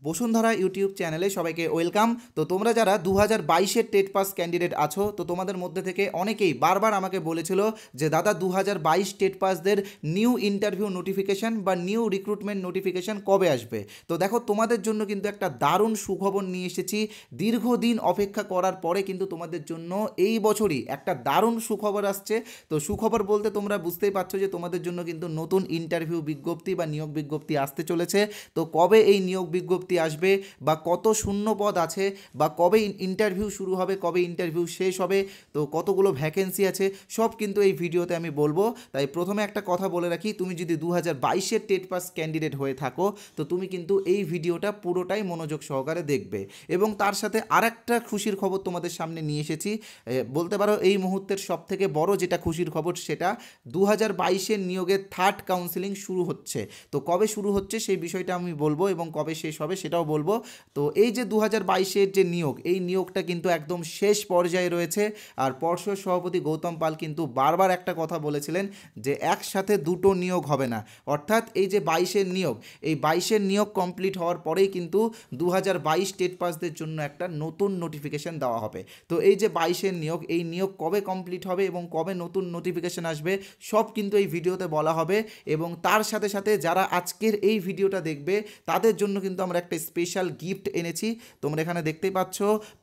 Bashundhara YouTube চ্যানেলে সবাইকে welcome. তো তোমরা যারা 2022-এর টেট পাস ক্যান্ডিডেট আছো, তো তোমাদের মধ্যে থেকে অনেকেই বারবার আমাকে বলেছিল যে দাদা 2022 টেট পাসদের নিউ ইন্টারভিউ নোটিফিকেশান বা নিউ রিক্রুটমেন্ট নোটিফিকেশান কবে আসবে। তো দেখো, তোমাদের জন্য কিন্তু একটা দারুণ সুখবর নিয়ে এসেছি। দীর্ঘদিন অপেক্ষা করার পরে কিন্তু তোমাদের জন্য এই বছরই একটা দারুণ সুখবর আসছে। তো সুখবর বলতে তোমরা বুঝতেই পারছো যে তোমাদের জন্য কিন্তু নতুন ইন্টারভিউ বিজ্ঞপ্তি বা নিয়োগ বিজ্ঞপ্তি আসতে চলেছে। তো কবে এই নিয়োগ বিজ্ঞপ্তি আসবে বা কত শূন্য পদ আছে বা কবে ইন্টারভিউ শুরু হবে, কবে ইন্টারভিউ শেষ হবে, তো কতগুলো ভ্যাকেন্সি আছে, সব কিন্তু এই ভিডিওতে আমি বলবো। তাই প্রথমে একটা কথা বলে রাখি, তুমি যদি 2022-এর টেট পাস ক্যান্ডিডেট হয়ে থাকো তো তুমি কিন্তু এই ভিডিওটা পুরোটাই মনোযোগ সহকারে দেখবে। এবং তার সাথে আরেকটা খুশির খবর তোমাদের সামনে নিয়ে এসেছি। বলতে পারো এই মুহূর্তের সবথেকে বড় যেটা খুশির খবর, সেটা 2022-এর নিয়োগের থার্ড কাউন্সেলিং শুরু হচ্ছে। তো কবে শুরু হচ্ছে সেই বিষয়টা আমি বলবো এবং কবে শেষ হবে সেটাও বলবো। তো এই যে 2022-এর যে নিয়োগ, এই নিয়োগটা কিন্তু একদম শেষ পর্যায়ে রয়েছে। আর পর্ষদ সভাপতি গৌতম পাল কিন্তু বারবার একটা কথা বলেছিলেন যে একসাথে দুটো নিয়োগ হবে না। অর্থাৎ এই যে 22-এর নিয়োগ, এই 22-এর নিয়োগ কমপ্লিট হওয়ার পরেই কিন্তু 2022 টেট পাসদের জন্য একটা নতুন নোটিফিকেশান দেওয়া হবে। তো এই যে 22-এর নিয়োগ, এই নিয়োগ কবে কমপ্লিট হবে এবং কবে নতুন নোটিফিকেশান আসবে সব কিন্তু এই ভিডিওতে বলা হবে। এবং তার সাথে সাথে যারা আজকের এই ভিডিওটা দেখবে তাদের জন্য কিন্তু আমরা একটা স্পেশাল গিফট এনেছি। তোমরা এখানে দেখতেই পাচ্ছ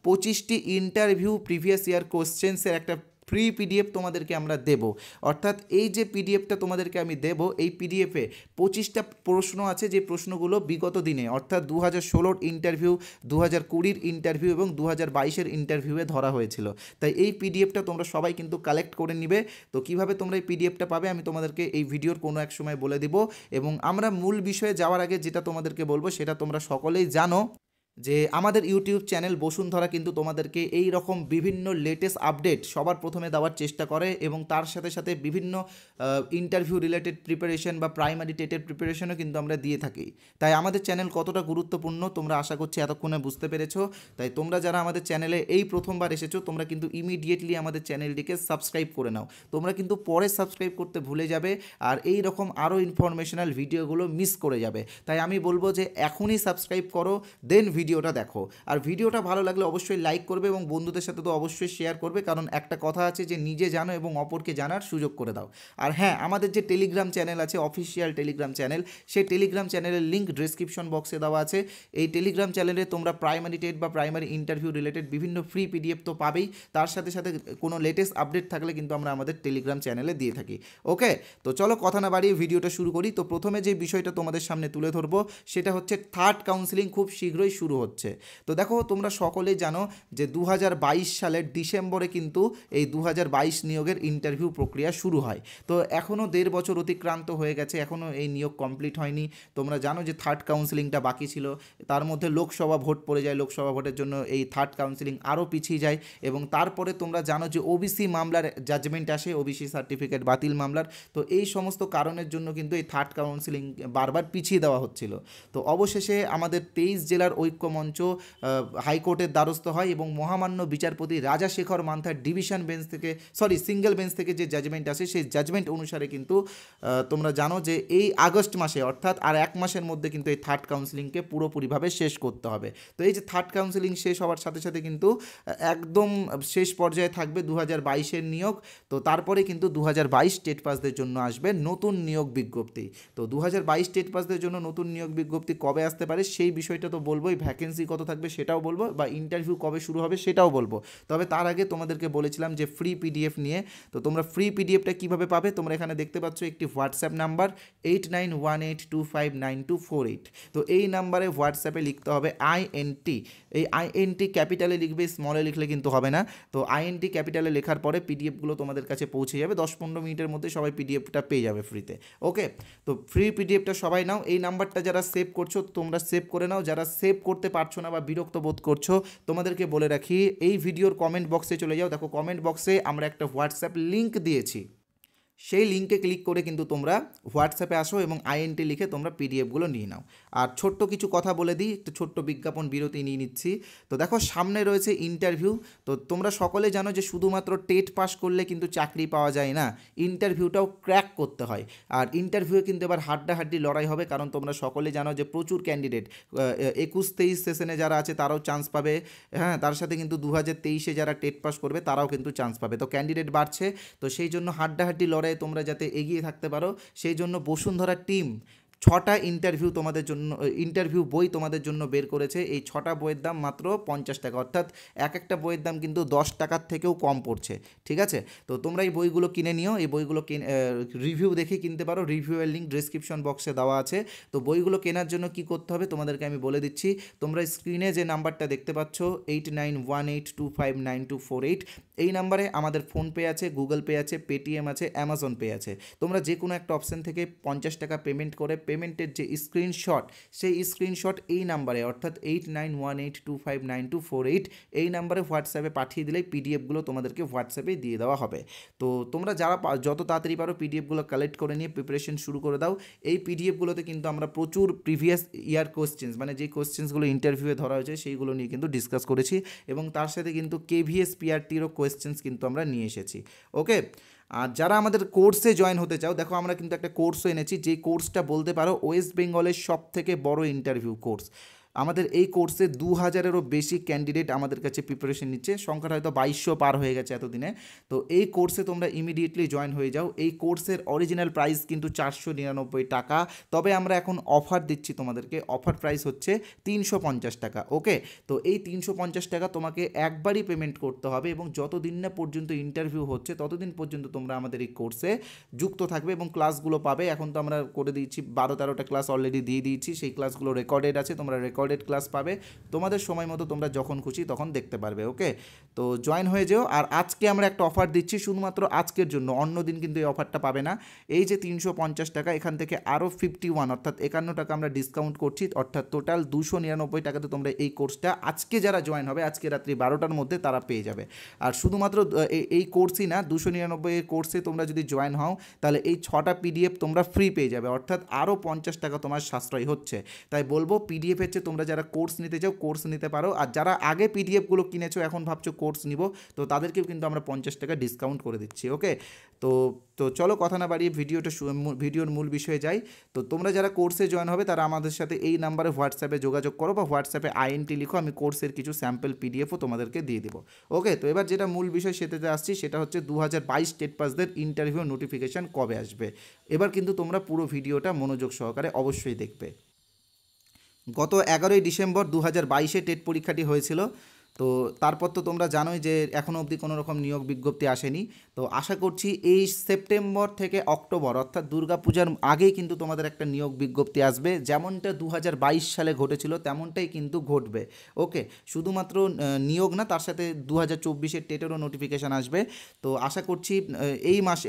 25টি ইন্টারভিউ প্রিভিয়াস ইয়ার কোশ্চেন্সের একটা ফ্রি পিডিএফ তোমাদেরকে আমরা দেব। অর্থাৎ এই যে পিডিএফটা তোমাদেরকে আমি দেব, এই পিডিএফে 25টা প্রশ্ন আছে, যে প্রশ্নগুলো বিগত দিনে অর্থাৎ 2016-র ইন্টারভিউ, 2020-র ইন্টারভিউ এবং 2022-এর ইন্টারভিউয়ে ধরা হয়েছিল। তাই এই পিডিএফটা তোমরা সবাই কিন্তু কালেক্ট করে নিবে। তো কিভাবে তোমরা এই পিডিএফটা পাবে আমি তোমাদেরকে এই ভিডিওর কোনো এক সময় বলে দিব। এবং আমরা মূল বিষয়ে যাওয়ার আগে যেটা তোমাদেরকে বলবো সেটা তোমরা সকলেই জানো যে আমাদের ইউটিউব চ্যানেল বসুন্ধরা কিন্তু তোমাদেরকে এই রকম বিভিন্ন লেটেস্ট আপডেট সবার প্রথমে দেওয়ার চেষ্টা করে এবং তার সাথে সাথে বিভিন্ন ইন্টারভিউ রিলেটেড প্রিপারেশন বা প্রাইমারি টেটের প্রিপারেশনও কিন্তু আমরা দিয়ে থাকি। তাই আমাদের চ্যানেল কতটা গুরুত্বপূর্ণ তোমরা আশা করছি এতক্ষণে বুঝতে পেরেছো। তাই তোমরা যারা আমাদের চ্যানেলে এই প্রথমবার এসেছো তোমরা কিন্তু ইমিডিয়েটলি আমাদের চ্যানেলটিকে সাবস্ক্রাইব করে নাও। তোমরা কিন্তু পরে সাবস্ক্রাইব করতে ভুলে যাবে আর এই রকম আরও ইনফরমেশনাল ভিডিওগুলো মিস করে যাবে। তাই আমি বলবো যে এখনই সাবস্ক্রাইব করো, দেন ভিডিওটা দেখো। আর ভিডিওটা ভালো লাগলে অবশ্যই লাইক করবে এবং বন্ধুদের সাথে তো অবশ্যই শেয়ার করবে, কারণ একটা কথা আছে যে নিজে জানো এবং অপরকে জানার সুযোগ করে দাও। আর হ্যাঁ, আমাদের যে টেলিগ্রাম চ্যানেল আছে, অফিসিয়াল টেলিগ্রাম চ্যানেল, সেই টেলিগ্রাম চ্যানেলের লিঙ্ক ডিসক্রিপশন বক্সে দেওয়া আছে। এই টেলিগ্রাম চ্যানেলে তোমরা প্রাইমারি টেট বা প্রাইমারি ইন্টারভিউ রিলেটেড বিভিন্ন ফ্রি পিডিএফ তো পাবেই, তার সাথে সাথে কোনো লেটেস্ট আপডেট থাকলে কিন্তু আমরা আমাদের টেলিগ্রাম চ্যানেলে দিয়ে থাকি। ওকে, তো চলো কথা না বাড়িয়ে ভিডিওটা শুরু করি। তো প্রথমে যে বিষয়টা তোমাদের সামনে তুলে ধরবো সেটা হচ্ছে থার্ড কাউন্সেলিং খুব শীঘ্রই শুরু হচ্ছে। তো দেখো, তোমরা সকলেই জানো যে 2022 সালের ডিসেম্বরে কিন্তু এই 2022 নিয়োগের ইন্টারভিউ প্রক্রিয়া শুরু হয়। তো এখনও 1.5 বছর অতিক্রান্ত হয়ে গেছে, এখনও এই নিয়োগ কমপ্লিট হয়নি। তোমরা জানো যে থার্ড কাউন্সেলিংটা বাকি ছিল, তার মধ্যে লোকসভা ভোট পড়ে যায়, লোকসভা ভোটের জন্য এই থার্ড কাউন্সেলিং আরও পিছিয়ে যায়। এবং তারপরে তোমরা জানো যে ওবিসি মামলার জাজমেন্ট আসে, ওবিসি সার্টিফিকেট বাতিল মামলার। তো এই সমস্ত কারণের জন্য কিন্তু এই থার্ড কাউন্সেলিং বারবার পিছিয়ে দেওয়া হচ্ছিল। তো অবশেষে আমাদের 23 জেলার ঐক্য মঞ্চ হাইকোর্টের দ্বারস্থ হয় এবং মহামান্য বিচারপতি রাজাশেখর মান্থার ডিভিশন বেঞ্চ থেকে, সিঙ্গেল বেঞ্চ থেকে যে জাজমেন্ট আসে সেই জাজমেন্ট অনুসারে কিন্তু তোমরা জানো যে এই আগস্ট মাসে অর্থাৎ আর 1 মাসের মধ্যে কিন্তু এই থার্ড কাউন্সেলিংকে পুরোপুরিভাবে শেষ করতে হবে। তো এই যে থার্ড কাউন্সেলিং শেষ হওয়ার সাথে সাথে কিন্তু একদম শেষ পর্যায়ে থাকবে 2022-এর নিয়োগ। তো তারপরে কিন্তু 2022 টেট পাসদের জন্য আসবে নতুন নিয়োগ বিজ্ঞপ্তি। তো 2022 টেট পাসদের জন্য নতুন নিয়োগ বিজ্ঞপ্তি কবে আসতে পারে সেই বিষয়টা তো বলবোই, ভ্যাকেন্সি কত থাকবে সেটাও বলবো, বা ইন্টারভিউ কবে শুরু হবে সেটাও বলবো। তবে তার আগে তোমাদেরকে বলেছিলাম যে ফ্রি পিডিএফ নিয়ে। তো তোমরা ফ্রি পিডিএফটা কীভাবে পাবে, তোমরা এখানে দেখতে পাচ্ছ একটি হোয়াটসঅ্যাপ নাম্বার 8918259248। তো এই নাম্বারে হোয়াটসঅ্যাপে লিখতে হবে INT। এই INT ক্যাপিটালে লিখবে, স্মলে লিখলে কিন্তু হবে না। তো INT ক্যাপিটালে লেখার পরে পিডিএফগুলো তোমাদের কাছে পৌঁছে যাবে, 10-15 মিনিটের মধ্যে সবাই পিডিএফটা পেয়ে যাবে ফ্রিতে। ওকে, তো ফ্রি পিডিএফটা সবাই নাও। এই নাম্বারটা যারা সেভ করছো তোমরা সেভ করে নাও, যারা সেভ করতে পারছো না বা বিরক্ত বোধ করছো তোমাদেরকে বলে রাখি, এই ভিডিওর কমেন্ট বক্সে চলে যাও। দেখো, কমেন্ট বক্সে আমরা একটা হোয়াটসঅ্যাপ লিঙ্ক দিয়েছি, সেই লিঙ্কে ক্লিক করে কিন্তু তোমরা হোয়াটসঅ্যাপে আসো এবং আইএনটি লিখে তোমরা পিডিএফগুলো নিয়ে নাও। আর ছোট্ট কিছু কথা বলে দিই, একটু ছোট্ট বিজ্ঞাপন বিরতি নিয়ে নিচ্ছি। তো দেখো সামনে রয়েছে ইন্টারভিউ। তো তোমরা সকলে জানো যে শুধুমাত্র টেট পাস করলে কিন্তু চাকরি পাওয়া যায় না, ইন্টারভিউটাও ক্র্যাক করতে হয়। আর ইন্টারভিউয়ে কিন্তু এবার হাড্ডাহাড্ডি লড়াই হবে, কারণ তোমরা সকলে জানো যে প্রচুর ক্যান্ডিডেট 21-23 সেশনে যারা আছে তারাও চান্স পাবে। হ্যাঁ, তার সাথে কিন্তু 2023-এ যারা টেট পাস করবে তারাও কিন্তু চান্স পাবে। তো ক্যান্ডিডেট বাড়ছে, তো সেই জন্য হাড্ডাহাড্ডি লড়াইয়ে তোমরা যাতে এগিয়ে থাকতে পারো সেই জন্য বসুন্ধরা টিম 6টা ইন্টারভিউ বই তোমাদের জন্য বের করেছে। এই 6টা বইয়ের দাম মাত্র 50 টাকা, অর্থাৎ একটা বইয়ের দাম কিন্তু 10 টাকার থেকেও কম পড়ছে। ঠিক আছে, তো তোমরা এই বইগুলো কিনে নিও। এই বইগুলো রিভিউ দেখে কিনতে পারো, রিভিউয়ের লিঙ্ক ডিসক্রিপশন বক্সে দেওয়া আছে। তো বইগুলো কেনার জন্য কি করতে হবে তোমাদেরকে আমি বলে দিচ্ছি। তোমরা স্ক্রিনে যে নাম্বারটা দেখতে পাচ্ছ 8918259248, এই নাম্বারে আমাদের ফোনপে আছে, গুগল পে আছে, পেটিএম আছে, অ্যামাজন পে আছে। তোমরা যে কোনো একটা অপশান থেকে 50 টাকা পেমেন্ট করে পেমেন্টের যে স্ক্রিনশট, সেই স্ক্রিনশট এই নাম্বারে অর্থাৎ 8918259248 এই নাম্বারে হোয়াটসঅ্যাপে পাঠিয়ে দিলেই পিডিএফগুলো তোমাদেরকে হোয়াটসঅ্যাপে দিয়ে দেওয়া হবে। তো তোমরা যারা যত তাড়াতাড়ি পারো পিডিএফগুলো কালেক্ট করে নিয়ে প্রিপারেশন শুরু করে দাও। এই পিডিএফগুলোতে কিন্তু আমরা প্রচুর প্রিভিয়াস ইয়ার কোশ্চেন্স, মানে যে কোশ্চেন্সগুলো ইন্টারভিউয়ে ধরা হয়েছে সেইগুলো নিয়ে কিন্তু ডিসকাস করেছি, এবং তার সাথে কিন্তু কেভিএস পিআরটিরও কোয়েশ্চেন্স কিন্তু আমরা নিয়ে এসেছি। ওকে, আর যারা আমাদের কোর্সে জয়েন হতে চাও, দেখো আমরা কিন্তু একটা কোর্সও এনেছি, যে কোর্সটা বলতে পারো ওয়েস্ট বেঙ্গলের সব থেকে বড় ইন্টারভিউ কোর্স। আমাদের এই কোর্সে 2000-এরও বেশি ক্যান্ডিডেট আমাদের কাছে প্রিপারেশন নিচ্ছে, সংখ্যাটা হয়তো 2200 পার হয়ে গেছে এতদিনে। তো এই কোর্সে তোমরা ইমিডিয়েটলি জয়েন হয়ে যাও। এই কোর্সের অরিজিনাল প্রাইস কিন্তু 499 টাকা, তবে আমরা এখন অফার দিচ্ছি তোমাদেরকে, অফার প্রাইস হচ্ছে 350 টাকা। ওকে, তো এই 350 টাকা তোমাকে একবারই পেমেন্ট করতে হবে, এবং যতদিন না পর্যন্ত ইন্টারভিউ হচ্ছে ততদিন পর্যন্ত তোমরা আমাদের এই কোর্সে যুক্ত থাকবে এবং ক্লাসগুলো পাবে। এখন তো আমরা করে দিয়েছি 12-13টা ক্লাস অলরেডি দিয়ে দিয়েছি, সেই ক্লাসগুলো রেকর্ডেড আছে, তোমরা রেকর্ডেড ক্লাস পাবে, তোমাদের সময় মতো তোমরা যখন খুশি তখন দেখতে পারবে। ওকে, তো জয়েন হয়ে যেও। আর আজকে আমরা একটা অফার দিচ্ছি শুধুমাত্র আজকের জন্য, অন্য দিন কিন্তু এই অফারটা পাবে না। এই যে 350 টাকা, এখান থেকে আরও 51 অর্থাৎ 51 টাকা আমরা ডিসকাউন্ট করছি, অর্থাৎ টোটাল 299 টাকাতে তোমরা এই কোর্সটা আজকে যারা জয়েন হবে আজকে রাত্রি 12টার মধ্যে তারা পেয়ে যাবে। আর শুধুমাত্র এই কোর্সই না, 299 এর কোর্সে তোমরা যদি জয়েন হও তাহলে এই 6টা পিডিএফ তোমরা ফ্রি পেয়ে যাবে, অর্থাৎ আরও 50 টাকা তোমার সাশ্রয় হচ্ছে। তাই বলবো পিডিএফের চেয়ে তোমরা যারা কোর্স নিতে চাও কোর্স নিতে পারো, আর যারা আগে পিডিএফগুলো কিনেছো এখন ভাবছো কোর্স নিব, তো তাদেরকেও কিন্তু আমরা 50 টাকা ডিসকাউন্ট করে দিচ্ছি। ওকে, তো তো চলো কথা না বাড়িয়ে ভিডিওর মূল বিষয়ে যাই। তো তোমরা যারা কোর্সে জয়েন হবে তারা আমাদের সাথে এই নাম্বারে হোয়াটসঅ্যাপে যোগাযোগ করো, বা হোয়াটসঅ্যাপে আইএনটি লিখো, আমি কোর্সের কিছু স্যাম্পল পিডিএফও তোমাদেরকে দিয়ে দেবো। ওকে, তো এবার যেটা মূল বিষয় সেটাতে আসছি, সেটা হচ্ছে 2022 টেট পাসদের ইন্টারভিউ নোটিফিকেশান কবে আসবে। এবার কিন্তু তোমরা পুরো ভিডিওটা মনোযোগ সহকারে অবশ্যই দেখবে। গত 11ই ডিসেম্বর 2022-এ টেট পরীক্ষাটি হয়েছিল। তো তারপর তো তোমরা জানোই যে এখনও অবধি কোনো রকম নিয়োগ বিজ্ঞপ্তি আসেনি। তো আশা করছি এই সেপ্টেম্বর থেকে অক্টোবর অর্থাৎ দুর্গাপূজার আগেই কিন্তু তোমাদের একটা নিয়োগ বিজ্ঞপ্তি আসবে, যেমনটা 2022 সালে ঘটেছিল তেমনটাই কিন্তু ঘটবে। ওকে, শুধুমাত্র নিয়োগ না, তার সাথে 2024-এর টেটেরও নোটিফিকেশান আসবে। তো আশা করছি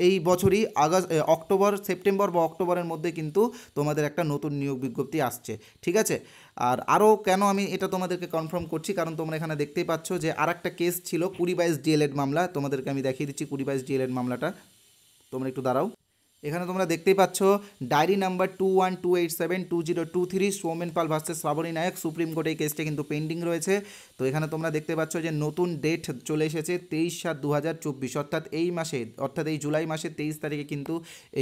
এই বছরই সেপ্টেম্বর বা অক্টোবরের মধ্যে কিন্তু তোমাদের একটা নতুন নিয়োগ বিজ্ঞপ্তি আসছে। ঠিক আছে, আর আরও কেন আমি এটা তোমাদেরকে কনফার্ম করছি, কারণ তোমরা এখানে দেখতেই পাচ্ছ যে আর একটা কেস ছিল 2022 ডিএলএড মামলা, তোমাদেরকে আমি দেখিয়ে দিচ্ছি 2022 ডিএলএড মামলাটা। তোমরা একটু দাঁড়াও, এখানে তোমরা দেখতেই পাচ্ছ ডায়েরি নাম্বার 2128720223 সৌমেন পাল ভার্সেস শ্রাবণী নায়ক, সুপ্রিম কোর্টে এই কেসটা কিন্তু পেন্ডিং রয়েছে। তো এখানে তোমরা দেখতে পাচ্ছ যে নতুন ডেট চলে এসেছে 23/7/2024, অর্থাৎ এই জুলাই মাসের 23 তারিখে কিন্তু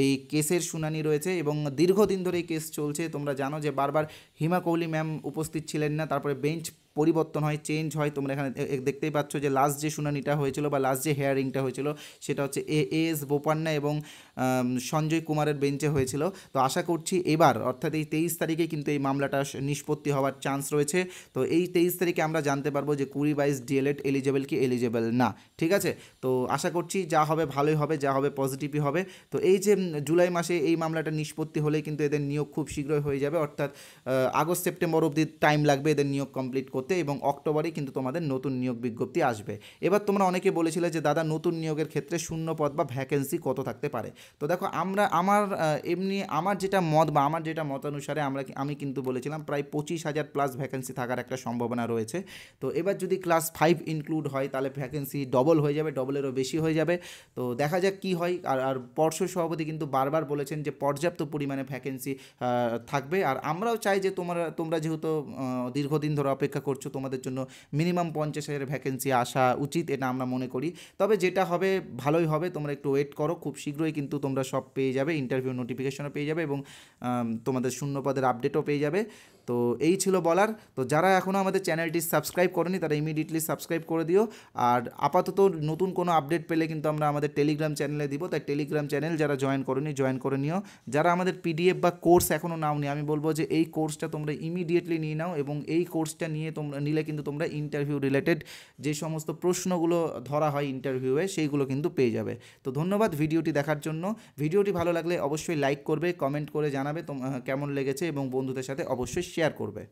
এই কেসের শুনানি রয়েছে, এবং দীর্ঘদিন ধরে এই কেস চলছে। তোমরা জানো যে বারবার হিমা কোহলি ম্যাম উপস্থিত ছিলেন না, তারপরে বেঞ্চ পরিবর্তন হয়, চেঞ্জ হয়। তোমরা এখানে দেখতেই পাচ্ছ যে লাস্ট যে শুনানিটা হয়েছিল বা লাস্ট যে হেয়ারিংটা হয়েছিল সেটা হচ্ছে এএস বোপান্না এবং সঞ্জয় কুমারের বেঞ্চে হয়েছিল। তো আশা করছি এবার অর্থাৎ এই 23 তারিখে কিন্তু এই মামলাটা নিষ্পত্তি হওয়ার চান্স রয়েছে। তো এই 23 তারিখে আমরা জানতে পারবো যে 2022 ডিএলএড এলিজেবল কি এলিজেবল না। ঠিক আছে, তো আশা করছি যা হবে ভালোই হবে, যা হবে পজিটিভই হবে। তো এই যে জুলাই মাসে এই মামলাটা নিষ্পত্তি হলে কিন্তু এদের নিয়োগ খুব শীঘ্রই হয়ে যাবে, অর্থাৎ আগস্ট সেপ্টেম্বর অবধি টাইম লাগবে এদের নিয়োগ কমপ্লিট করতে। করতে, এবং অক্টোবরেই কিন্তু তোমাদের নতুন নিয়োগ বিজ্ঞপ্তি আসবে। এবার তোমরা অনেকে বলেছিলে যে দাদা নতুন নিয়োগের ক্ষেত্রে শূন্য পদ বা ভ্যাকেন্সি কত থাকতে পারে। তো দেখো এমনি আমার যেটা মত বা আমার যেটা মতানুসারে আমি কিন্তু বলেছিলাম প্রায় 25,000 প্লাস ভ্যাকেন্সি থাকার একটা সম্ভাবনা রয়েছে। তো এবার যদি ক্লাস 5 ইনক্লুড হয় তাহলে ভ্যাকেন্সি ডবল হয়ে যাবে, ডবলেরও বেশি হয়ে যাবে। তো দেখা যাক কী হয়। আর পর্ষদ সভাপতি কিন্তু বারবার বলেছেন যে পর্যাপ্ত পরিমাণে ভ্যাকেন্সি থাকবে। আর আমরাও চাই যে তোমরা যেহেতু দীর্ঘদিন ধরে অপেক্ষা করছো, তোমাদের জন্য মিনিমাম 50,000 ভ্যাকেন্সি আসা উচিত, এটা আমরা মনে করি। তবে যেটা হবে ভালোই হবে, তোমরা একটু ওয়েট করো, খুব শীঘ্রই কিন্তু তোমরা সব পেয়ে যাবে, ইন্টারভিউ নোটিফিকেশনও পেয়ে যাবে এবং তোমাদের শূন্য পদের আপডেটও পেয়ে যাবে। তো এই ছিল বলার। তো যারা এখনও আমাদের চ্যানেলটি সাবস্ক্রাইব করেনি তারা ইমিডিয়েটলি সাবস্ক্রাইব করে দিও। আর আপাতত নতুন কোনো আপডেট পেলে কিন্তু আমরা আমাদের টেলিগ্রাম চ্যানেলে দিব, তাই টেলিগ্রাম চ্যানেল যারা জয়েন করে নিও। যারা আমাদের পিডিএফ বা কোর্স এখনও নাওনি, আমি বলবো যে এই কোর্সটা তোমরা ইমিডিয়েটলি নিয়ে নাও, এবং এই কোর্সটা নিলে কিন্তু তোমরা ইন্টারভিউ রিলেটেড যে সমস্ত প্রশ্নগুলো ধরা হয় ইন্টারভিউয়ে সেইগুলো কিন্তু পেয়ে যাবে। তো ধন্যবাদ ভিডিওটি দেখার জন্য। ভিডিওটি ভালো লাগলে অবশ্যই লাইক করবে, কমেন্ট করে জানাবে কেমন লেগেছে, এবং বন্ধুদের সাথে অবশ্যই শেয়ার করবে।